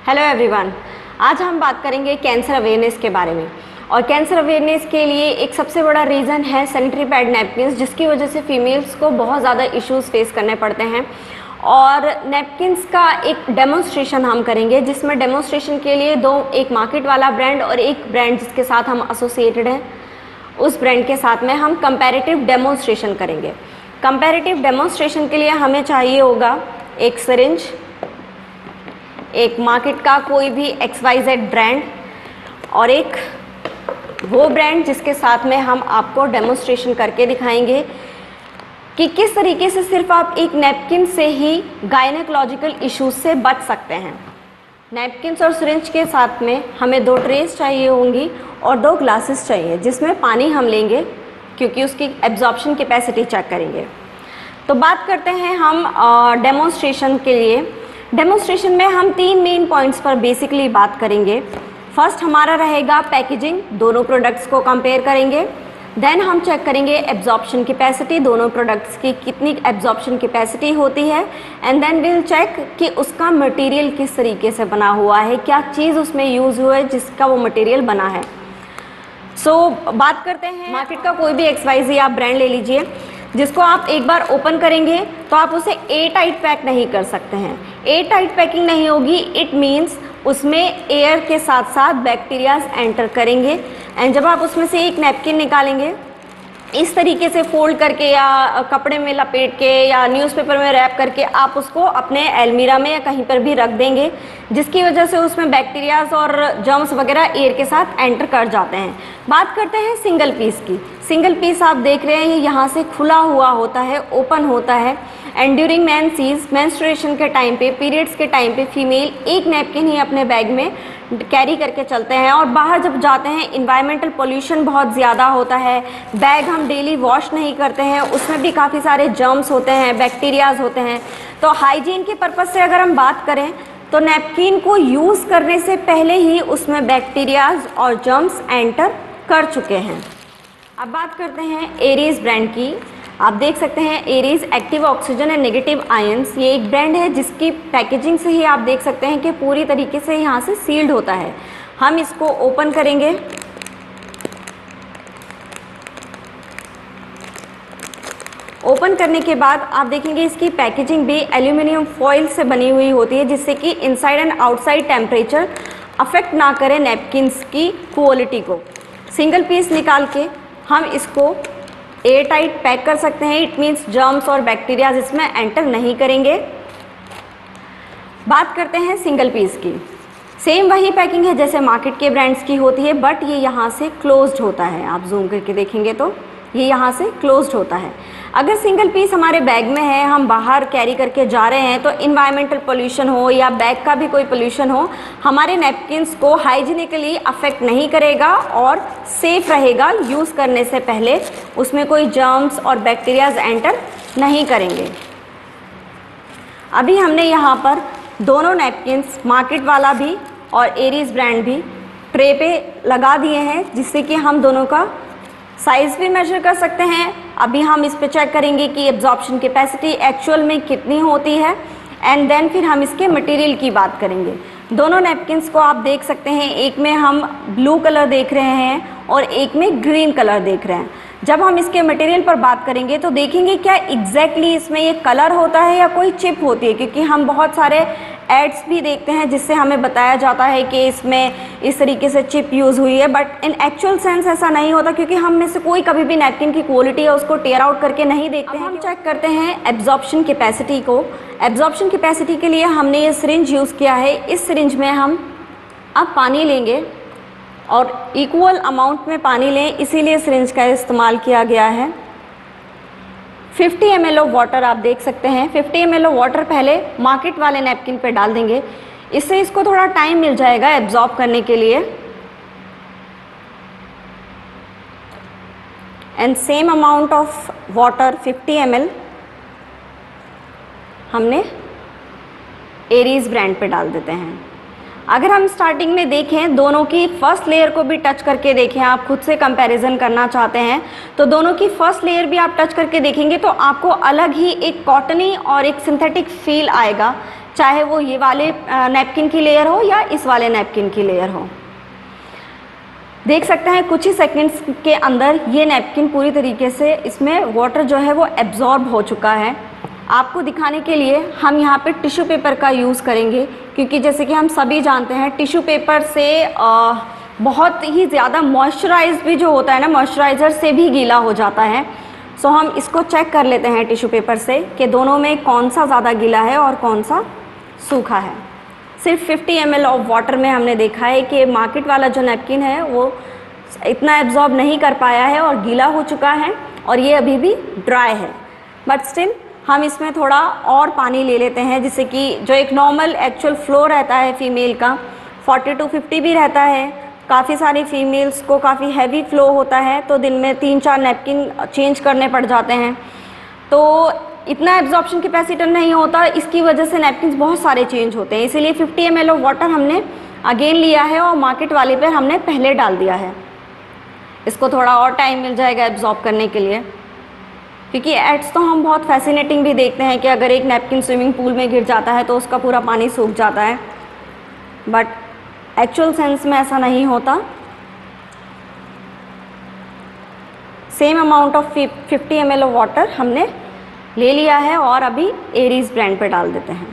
Hello everyone, आज हम बात करेंगे कैंसर अवेयरनेस के बारे में। और कैंसर अवेयरनेस के लिए एक सबसे बड़ा रीज़न है सैनिटरी पैड नैपकिन्स, जिसकी वजह से फीमेल्स को बहुत ज़्यादा इश्यूज़ फेस करने पड़ते हैं। और नैपकिन्स का एक डेमोन्स्ट्रेशन हम करेंगे, जिसमें डेमोन्स्ट्रेशन के लिए एक मार्केट वाला ब्रांड और एक ब्रांड जिसके साथ हम एसोसिएटेड हैं, उस ब्रांड के साथ में हम कंपैरेटिव डेमोन्स्ट्रेशन करेंगे। कंपैरेटिव डेमोन्स्ट्रेशन के लिए हमें चाहिए होगा एक सिरिंज, एक मार्केट का कोई भी XYZ ब्रांड और एक वो ब्रांड जिसके साथ में हम आपको डेमोन्स्ट्रेशन करके दिखाएंगे कि किस तरीके से सिर्फ आप एक नैपकिन से ही गायनेकोलॉजिकल इश्यूज से बच सकते हैं। नैपकिन्स और सिरिंज के साथ में हमें 2 ट्रेस चाहिए होंगी और 2 ग्लासेस चाहिए, जिसमें पानी हम लेंगे क्योंकि उसकी एब्जॉर्प्शन कैपेसिटी चेक करेंगे। तो बात करते हैं हम डेमोन्स्ट्रेशन के लिए। डेमोन्स्ट्रेशन में हम 3 मेन पॉइंट्स पर बेसिकली बात करेंगे। फर्स्ट हमारा रहेगा पैकेजिंग, दोनों प्रोडक्ट्स को कंपेयर करेंगे। देन हम चेक करेंगे एब्जॉर्प्शन कैपेसिटी, दोनों प्रोडक्ट्स की कितनी एब्जॉर्प्शन कैपेसिटी होती है। एंड देन विल चेक कि उसका मटेरियल किस तरीके से बना हुआ है, क्या चीज़ उसमें यूज़ हुआ है जिसका वो मटेरियल बना है। बात करते हैं मार्केट का कोई भी XYZ आप ब्रांड ले लीजिए, जिसको आप एक बार ओपन करेंगे तो आप उसे एयरटाइट पैक नहीं कर सकते हैं। एयरटाइट पैकिंग नहीं होगी, इट मीन्स उसमें एयर के साथ साथ बैक्टीरियाज एंटर करेंगे। एंड जब आप उसमें से एक नैपकिन निकालेंगे, इस तरीके से फोल्ड करके या कपड़े में लपेट के या न्यूज़पेपर में रैप करके आप उसको अपने अलमीरा में या कहीं पर भी रख देंगे, जिसकी वजह से उसमें बैक्टीरियाज और जर्म्स वगैरह एयर के साथ एंटर कर जाते हैं। बात करते हैं सिंगल पीस की। सिंगल पीस आप देख रहे हैं ये यहाँ से खुला हुआ होता है, ओपन होता है। एंड ड्यूरिंग मेंस्ट्रुएशन के टाइम पे, पीरियड्स के टाइम पे फीमेल एक नैपकिन ही अपने बैग में कैरी करके चलते हैं। और बाहर जब जाते हैं इन्वायरमेंटल पोल्यूशन बहुत ज़्यादा होता है, बैग हम डेली वॉश नहीं करते हैं, उसमें भी काफ़ी सारे जर्म्स होते हैं, बैक्टीरियाज होते हैं। तो हाइजीन के पर्पज़ से अगर हम बात करें तो नैपकिन को यूज़ करने से पहले ही उसमें बैक्टीरियाज और जर्म्स एंटर कर चुके हैं। अब बात करते हैं एरीज ब्रांड की। आप देख सकते हैं Aries active oxygen and negative ions, ये एक ब्रांड है जिसकी पैकेजिंग से ही आप देख सकते हैं कि पूरी तरीके से यहाँ से सील्ड होता है। हम इसको ओपन करेंगे। ओपन करने के बाद आप देखेंगे इसकी पैकेजिंग भी एल्यूमिनियम फॉइल से बनी हुई होती है, जिससे कि inside and outside temperature affect ना करे नैपकिन्स की क्वालिटी को। सिंगल पीस निकाल के हम इसको एयर टाइट पैक कर सकते हैं, इट मीन्स जर्म्स और बैक्टीरियाज इसमें एंटर नहीं करेंगे। बात करते हैं सिंगल पीस की। सेम वही पैकिंग है जैसे मार्केट के ब्रांड्स की होती है, बट ये यहाँ से क्लोज्ड होता है। आप जूम करके देखेंगे तो ये यहाँ से क्लोज्ड होता है। अगर सिंगल पीस हमारे बैग में है, हम बाहर कैरी करके जा रहे हैं, तो इन्वायरमेंटल पोल्यूशन हो या बैग का भी कोई पोल्यूशन हो, हमारे नैपकिन्स को हाइजीनिकली अफेक्ट नहीं करेगा और सेफ रहेगा। यूज़ करने से पहले उसमें कोई जर्म्स और बैक्टीरियाज एंटर नहीं करेंगे। अभी हमने यहाँ पर दोनों नैपकिन्स, मार्केट वाला भी और एरीज ब्रांड भी, ट्रे पे लगा दिए हैं, जिससे कि हम दोनों का साइज़ भी मेजर कर सकते हैं। अभी हम इस पे चेक करेंगे कि एब्जॉर्प्शन कैपेसिटी एक्चुअल में कितनी होती है। एंड देन फिर हम इसके मटेरियल की बात करेंगे। दोनों नैपकिन्स को आप देख सकते हैं, एक में हम ब्लू कलर देख रहे हैं और एक में ग्रीन कलर देख रहे हैं। जब हम इसके मटेरियल पर बात करेंगे तो देखेंगे क्या एग्जैक्टली इसमें ये कलर होता है या कोई चिप होती है, क्योंकि हम बहुत सारे एड्स भी देखते हैं जिससे हमें बताया जाता है कि इसमें इस तरीके से चिप यूज़ हुई है, बट इन एक्चुअल सेंस ऐसा नहीं होता, क्योंकि हम में से कोई कभी भी नैपकिन की क्वालिटी है उसको टेयर आउट करके नहीं देखते हैं। हम चेक करते हैं एब्जॉर्प्शन कैपेसिटी को। एब्जॉर्प्शन कैपेसिटी के लिए हमने ये सिरिंज यूज़ किया है। इस सिरिंज में हम अब पानी लेंगे और इक्वल अमाउंट में पानी लें, इसीलिए सिरिंज का इस्तेमाल किया गया है। 50 ml ऑफ वाटर आप देख सकते हैं। 50 ml ऑफ वाटर पहले मार्केट वाले नैपकिन पे डाल देंगे, इससे इसको थोड़ा टाइम मिल जाएगा एब्जॉर्ब करने के लिए। And same amount of water 50 ml हमने एरीज ब्रांड पे डाल देते हैं। अगर हम स्टार्टिंग में देखें, दोनों की फर्स्ट लेयर को भी टच करके देखें, आप खुद से कंपैरिजन करना चाहते हैं तो दोनों की फर्स्ट लेयर भी आप टच करके देखेंगे तो आपको अलग ही एक कॉटनी और एक सिंथेटिक फील आएगा चाहे वो ये वाले नैपकिन की लेयर हो या इस वाले नैपकिन की लेयर हो। देख सकते हैं कुछ ही सेकंड्स के अंदर ये नैपकिन पूरी तरीके से इसमें वाटर जो है वो एब्जॉर्ब हो चुका है। आपको दिखाने के लिए हम यहाँ पे टिश्यू पेपर का यूज़ करेंगे, क्योंकि जैसे कि हम सभी जानते हैं टिश्यू पेपर से बहुत ही ज़्यादा मॉइस्चराइज भी जो होता है ना, मॉइस्चराइज़र से भी गीला हो जाता है। सो हम इसको चेक कर लेते हैं टिश्यू पेपर से कि दोनों में कौन सा ज़्यादा गीला है और कौन सा सूखा है। सिर्फ 50 ml ऑफ वाटर में हमने देखा है कि मार्केट वाला जो नैपकिन है वो इतना एब्जॉर्ब नहीं कर पाया है और गीला हो चुका है, और ये अभी भी ड्राई है। बट स्टिल हम इसमें थोड़ा और पानी ले लेते हैं, जिससे कि जो एक नॉर्मल एक्चुअल फ्लो रहता है फीमेल का 40 to 50 भी रहता है। काफ़ी सारी फीमेल्स को काफ़ी हैवी फ्लो होता है, तो दिन में 3-4 नैपकिन चेंज करने पड़ जाते हैं, तो इतना एब्जॉर्प्शन कैपेसिटी नहीं होता। इसकी वजह से नैपकिन बहुत सारे चेंज होते हैं, इसीलिए 50 ml ऑफ वाटर हमने अगेन लिया है और मार्केट वाले पर हमने पहले डाल दिया है। इसको थोड़ा और टाइम मिल जाएगा एब्जॉर्ब करने के लिए, क्योंकि एड्स तो हम बहुत फैसिनेटिंग भी देखते हैं कि अगर एक नैपकिन स्विमिंग पूल में गिर जाता है तो उसका पूरा पानी सूख जाता है, बट एक्चुअल सेंस में ऐसा नहीं होता। Same amount of 50 ml of water हमने ले लिया है और अभी एरीज ब्रांड पे डाल देते हैं।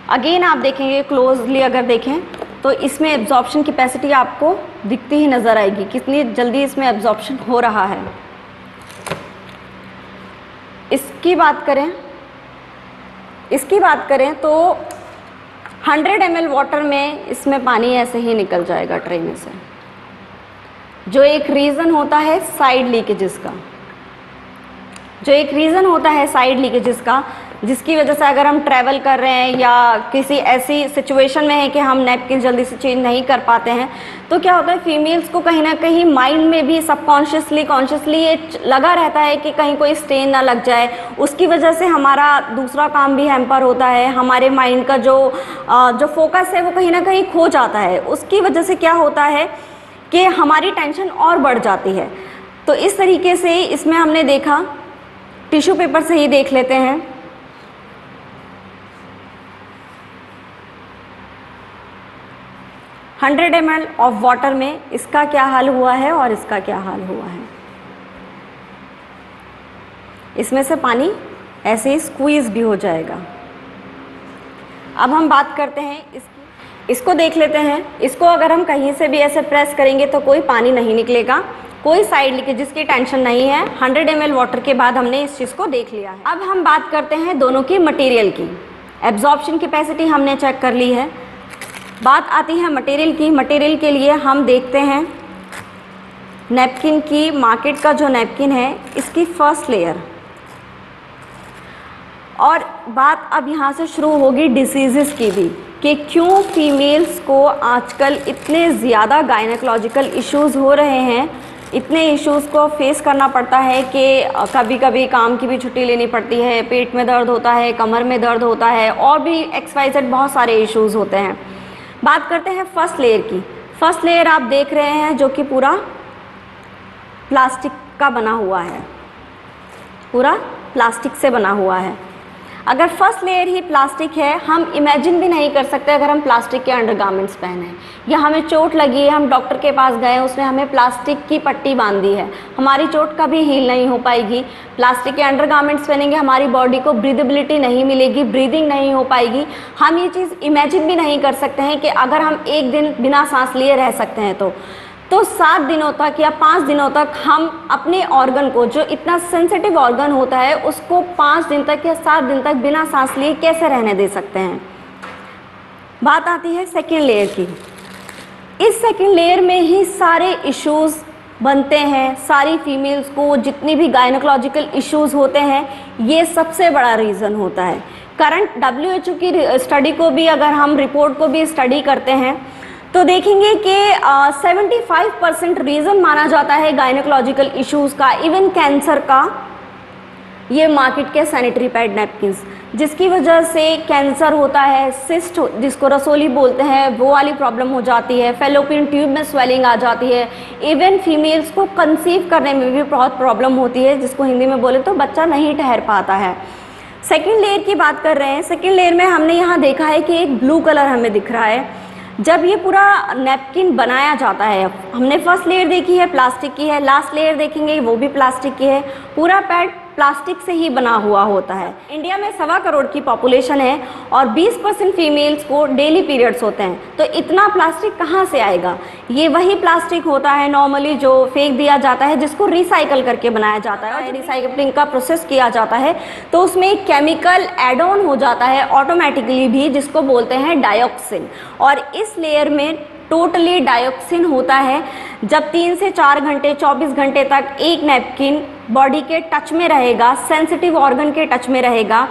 अगेन आप देखेंगे क्लोजली, अगर देखें तो इसमें एब्जॉर्प्शन कैपेसिटी आपको दिखती ही नज़र आएगी, कितनी जल्दी इसमें एब्जॉर्प्शन हो रहा है। इसकी बात करें तो 100 ml वाटर में इसमें पानी ऐसे ही निकल जाएगा ट्रे में से, जो एक रीज़न होता है साइड लीकेजेस का, जिसकी वजह से अगर हम ट्रैवल कर रहे हैं या किसी ऐसी सिचुएशन में है कि हम नैपकिन जल्दी से चेंज नहीं कर पाते हैं, तो क्या होता है फीमेल्स को कहीं ना कहीं माइंड में भी सबकॉन्शियसली कॉन्शियसली ये लगा रहता है कि कहीं कोई स्टेन ना लग जाए। उसकी वजह से हमारा दूसरा काम भी हैम्पर होता है, हमारे माइंड का जो फोकस है वो कहीं ना कहीं खो जाता है। उसकी वजह से क्या होता है कि हमारी टेंशन और बढ़ जाती है। तो इस तरीके से इसमें हमने देखा, टिश्यू पेपर से ही देख लेते हैं। $100 ml ऑफ वाटर में इसका क्या हाल हुआ है और इसका क्या हाल हुआ है। इसमें से पानी ऐसे ही स्क्वीज़ भी हो जाएगा। अब हम बात करते हैं इसको देख लेते हैं। इसको अगर हम कहीं से भी ऐसे प्रेस करेंगे तो कोई पानी नहीं निकलेगा, कोई साइड लीकेज की टेंशन नहीं है। 100 ml वाटर के बाद हमने इस चीज़ को देख लिया है। अब हम बात करते हैं दोनों की मटेरियल की। एब्जॉर्प्शन कैपेसिटी हमने चेक कर ली है, बात आती है मटेरियल की। मटेरियल के लिए हम देखते हैं नैपकिन की, मार्केट का जो नैपकिन है इसकी फर्स्ट लेयर। और बात अब यहाँ से शुरू होगी डिसीज़ेस की भी, कि क्यों फीमेल्स को आजकल इतने ज़्यादा गायनेकोलॉजिकल इश्यूज़ हो रहे हैं, इतने इश्यूज़ को फेस करना पड़ता है कि कभी कभी काम की भी छुट्टी लेनी पड़ती है, पेट में दर्द होता है, कमर में दर्द होता है, और भी XYZ बहुत सारे इश्यूज़ होते हैं। बात करते हैं फर्स्ट लेयर की। फर्स्ट लेयर आप देख रहे हैं जो कि पूरा प्लास्टिक का बना हुआ है, पूरा प्लास्टिक से बना हुआ है। अगर फर्स्ट लेयर ही प्लास्टिक है, हम इमेजिन भी नहीं कर सकते अगर हम प्लास्टिक के अंडरगारमेंट्स पहने या हमें चोट लगी है, हम डॉक्टर के पास गए, उसने हमें प्लास्टिक की पट्टी बांध दी है, हमारी चोट कभी हील नहीं हो पाएगी। प्लास्टिक के अंडरगारमेंट्स पहनेंगे, हमारी बॉडी को ब्रीदेबिलिटी नहीं मिलेगी, ब्रीदिंग नहीं हो पाएगी। हम ये चीज़ इमेजिन भी नहीं कर सकते हैं कि अगर हम एक दिन बिना सांस लिए रह सकते हैं तो 7 दिनों तक या 5 दिनों तक हम अपने ऑर्गन को, जो इतना सेंसिटिव ऑर्गन होता है, उसको 5 दिन तक या 7 दिन तक बिना सांस लिए कैसे रहने दे सकते हैं। बात आती है सेकेंड लेयर की। इस सेकेंड लेयर में ही सारे इश्यूज़ बनते हैं। सारी फीमेल्स को जितनी भी गायनेकोलॉजिकल इश्यूज़ होते हैं, ये सबसे बड़ा रीज़न होता है। करंट WHO की स्टडी को भी, अगर हम रिपोर्ट को भी स्टडी करते हैं तो देखेंगे कि 75% रीज़न माना जाता है गायनेकोलॉजिकल इश्यूज़ का, इवन कैंसर का, ये मार्केट के सैनिटरी पैड नैपकिन्स, जिसकी वजह से कैंसर होता है, सिस्ट जिसको रसोली बोलते हैं वो वाली प्रॉब्लम हो जाती है, फेलोपियन ट्यूब में स्वेलिंग आ जाती है, इवन फीमेल्स को कंसीव करने में भी बहुत प्रॉब्लम होती है, जिसको हिंदी में बोले तो बच्चा नहीं ठहर पाता है। सेकेंड लेयर की बात कर रहे हैं। सेकेंड लेयर में हमने यहाँ देखा है कि एक ब्लू कलर हमें दिख रहा है। जब ये पूरा नैपकिन बनाया जाता है, हमने फर्स्ट लेयर देखी है प्लास्टिक की है, लास्ट लेयर देखेंगे वो भी प्लास्टिक की है, पूरा पैड प्लास्टिक से ही बना हुआ होता है। इंडिया में 1.25 करोड़ की पॉपुलेशन है और 20% फीमेल्स को डेली पीरियड्स होते हैं, तो इतना प्लास्टिक कहाँ से आएगा? ये वही प्लास्टिक होता है नॉर्मली जो फेंक दिया जाता है, जिसको रिसाइकल करके बनाया जाता है और रिसाइकलिंग का प्रोसेस किया जाता है, तो उसमें एक केमिकल एड ऑन हो जाता है ऑटोमेटिकली भी, जिसको बोलते हैं डाइऑक्सिन। और इस लेयर में टोटली डाइऑक्सिन होता है। जब 3 से 4 घंटे 24 घंटे तक एक नैपकिन बॉडी के टच में रहेगा, सेंसिटिव ऑर्गन के टच में रहेगा,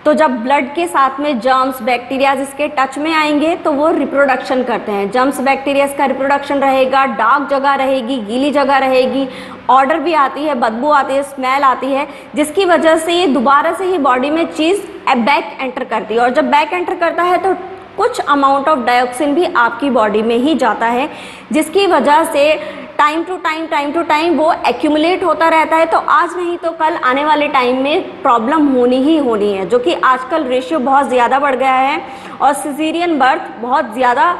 तो जब ब्लड के साथ में जर्म्स बैक्टीरिया इसके टच में आएंगे तो वो रिप्रोडक्शन करते हैं। जर्म्स बैक्टीरिया का रिप्रोडक्शन रहेगा, डार्क जगह रहेगी, गीली जगह रहेगी, ऑर्डर भी आती है, बदबू आती है, स्मेल आती है, जिसकी वजह से ये दोबारा से ही बॉडी में चीज़ बैक एंटर करती है। और जब बैक एंटर करता है तो कुछ अमाउंट ऑफ डाइऑक्सिन भी आपकी बॉडी में ही जाता है, जिसकी वजह से टाइम टू टाइम वो एक्यूमुलेट होता रहता है। तो आज नहीं तो कल आने वाले टाइम में प्रॉब्लम होनी ही होनी है, जो कि आजकल रेशियो बहुत ज़्यादा बढ़ गया है और सिजेरियन बर्थ बहुत ज़्यादा